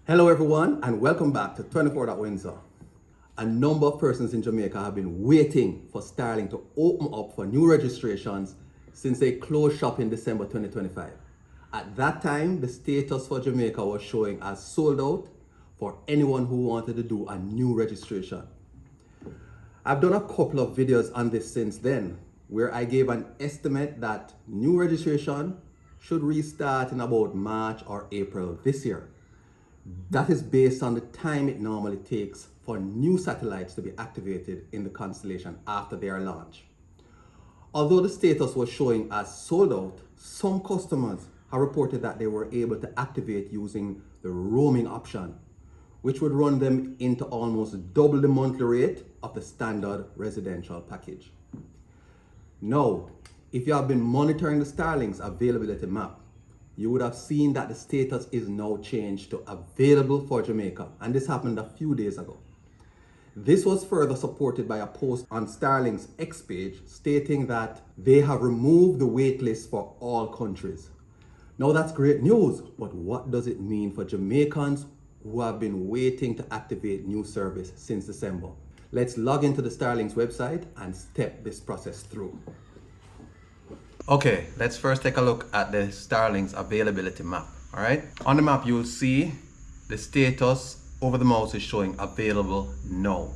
Hello everyone and welcome back to 24 Windsor. A number of persons in Jamaica have been waiting for StarLink to open up for new registrations since they closed shop in December 2025. At that time, the status for Jamaica was showing as sold out for anyone who wanted to do a new registration. I've done a couple of videos on this since then, where I gave an estimate that new registration should restart in about March or April this year. That is based on the time it normally takes for new satellites to be activated in the constellation after their launch. Although the status was showing as sold out, some customers have reported that they were able to activate using the roaming option, which would run them into almost double the monthly rate of the standard residential package. Now, if you have been monitoring the StarLink's availability map, you would have seen that the status is now changed to available for Jamaica, and this happened a few days ago. This was further supported by a post on StarLink's X page stating that they have removed the waitlist for all countries. Now that's great news, but what does it mean for Jamaicans who have been waiting to activate new service since December? Let's log into the StarLink's website and step this process through. Okay, let's first take a look at the StarLink's availability map. All right, on the map you'll see the status over the mouse is showing available now,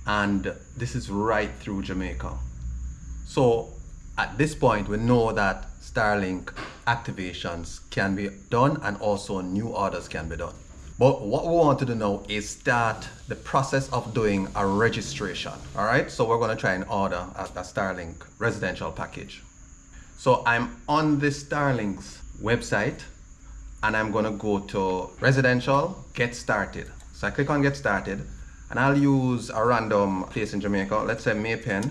and this is right through Jamaica. So at this point we know that StarLink activations can be done and also new orders can be done. But what we wanted to know is start the process of doing a registration. All right, so we're going to try and order a StarLink residential package. So I'm on the StarLink's website and I'm going to go to residential, get started. So I click on get started and I'll use a random place in Jamaica. Let's say Maypen,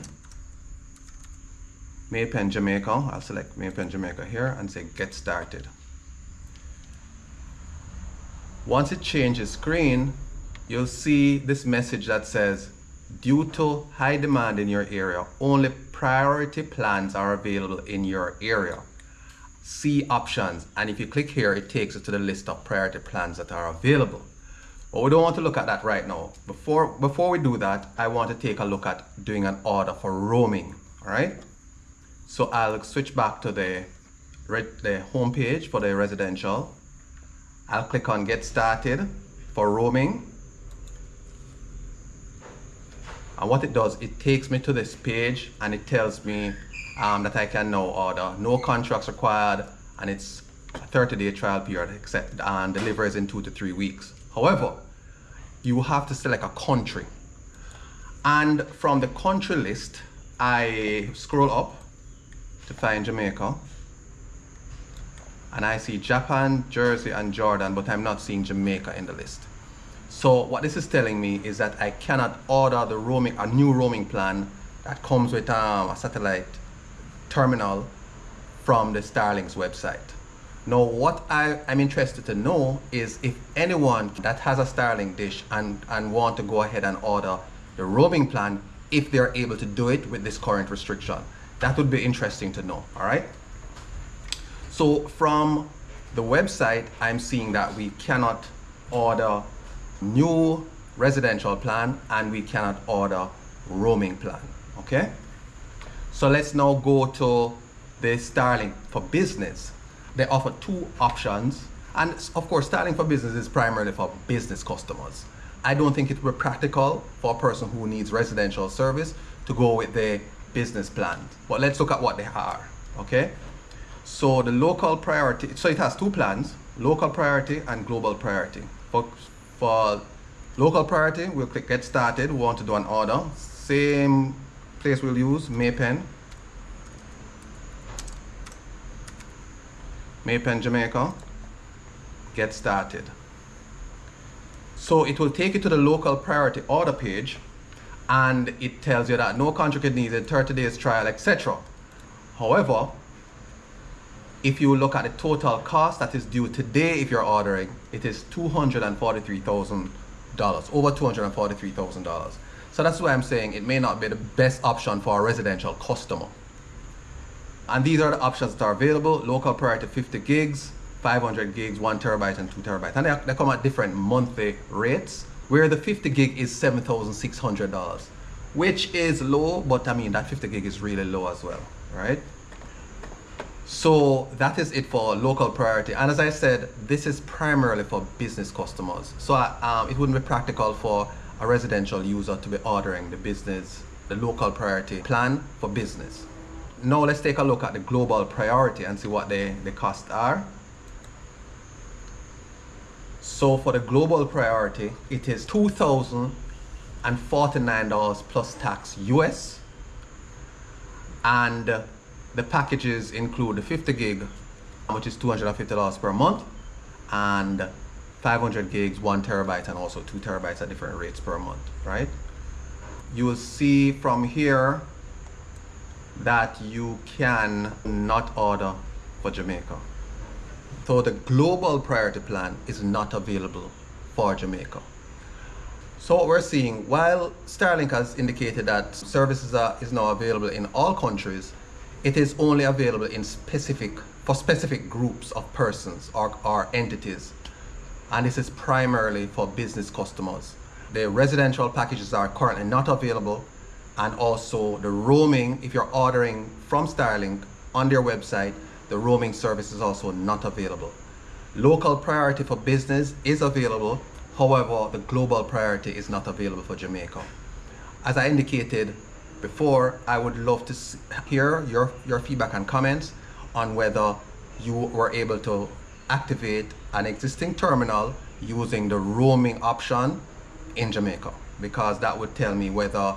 Jamaica. I'll select Maypen, Jamaica here and say get started. Once it changes screen, you'll see this message that says, due to high demand in your area, only priority plans are available in your area. See options, and if you click here, it takes you to the list of priority plans that are available. But we don't want to look at that right now. Before we do that, I want to take a look at doing an order for roaming. All right. So I'll switch back to the home page for the residential. I'll click on get started for roaming. And what it does, it takes me to this page and it tells me that I can now order. No contracts required, and it's a 30-day trial period, except and delivers in 2 to 3 weeks. However, you have to select a country. And from the country list, I scroll up to find Jamaica. And I see Japan, Jersey, and Jordan, but I'm not seeing Jamaica in the list. So what this is telling me is that I cannot order a new roaming plan that comes with a satellite terminal from the StarLink's website. Now what I'm interested to know is if anyone that has a StarLink dish and want to go ahead and order the roaming plan, if they're able to do it with this current restriction. That would be interesting to know, all right? So from the website, I'm seeing that we cannot order new residential plan and we cannot order roaming plan. Okay, so let's now go to the StarLink for business. They offer 2 options, and of course StarLink for business is primarily for business customers. I don't think it would be practical for a person who needs residential service to go with the business plan, but let's look at what they are. Okay, so the local priority, so it has 2 plans, local priority and global priority. For local priority, we'll click get started. We want to do an order. Same place we'll use, Maypen, Jamaica. Get started. So it will take you to the local priority order page, and it tells you that no contract is needed, 30 days trial, etc. However, if you look at the total cost that is due today, if you're ordering, it is $243,000, over $243,000. So that's why I'm saying it may not be the best option for a residential customer. And these are the options that are available. Local priority 50 gigs, 500 gigs, 1 terabyte, and 2 terabyte. And they come at different monthly rates, where the 50 gig is $7,600, which is low, but I mean, that 50 gig is really low as well, right? So that is it for local priority. And as I said, this is primarily for business customers. So it wouldn't be practical for a residential user to be ordering the local priority plan for business. Now let's take a look at the global priority and see what the costs are. So for the global priority, it is $2,049 plus tax US. And the packages include the 50 gig, which is $250 per month, and 500 gigs, 1 terabyte, and also 2 terabytes at different rates per month, right? You will see from here that you can not order for Jamaica. So the global priority plan is not available for Jamaica. So what we're seeing, while StarLink has indicated that services is now available in all countries, it is only available for specific groups of persons or entities. And this is primarily for business customers. The residential packages are currently not available, and also the roaming, if you're ordering from StarLink on their website, the roaming service is also not available. Local priority for business is available, however, the global priority is not available for Jamaica. As I indicated before, I would love to hear your feedback and comments on whether you were able to activate an existing terminal using the roaming option in Jamaica, because that would tell me whether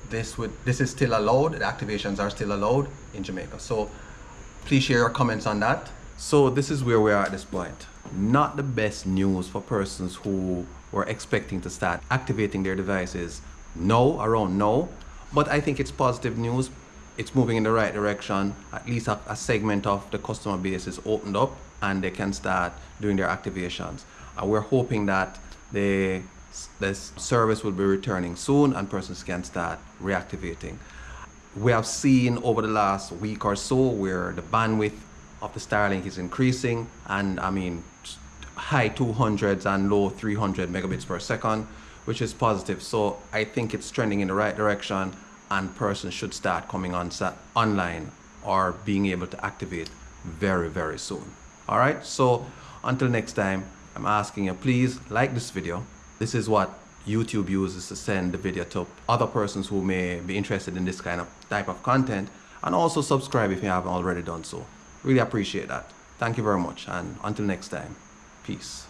this is still allowed, the activations are still allowed in Jamaica. So please share your comments on that. So this is where we are at this point. Not the best news for persons who were expecting to start activating their devices around now, but I think it's positive news. It's moving in the right direction. At least a segment of the customer base is opened up and they can start doing their activations. And we're hoping that this service will be returning soon and persons can start reactivating. We have seen over the last week or so where the bandwidth of the StarLink is increasing, and I mean high 200s and low 300 megabits per second, which is positive. So I think it's trending in the right direction and persons should start coming online or being able to activate very, very soon. All right, so until next time, I'm asking you, please like this video. This is what YouTube uses to send the video to other persons who may be interested in this type of content, and also subscribe if you haven't already done so. Really appreciate that. Thank you very much, and until next time, peace.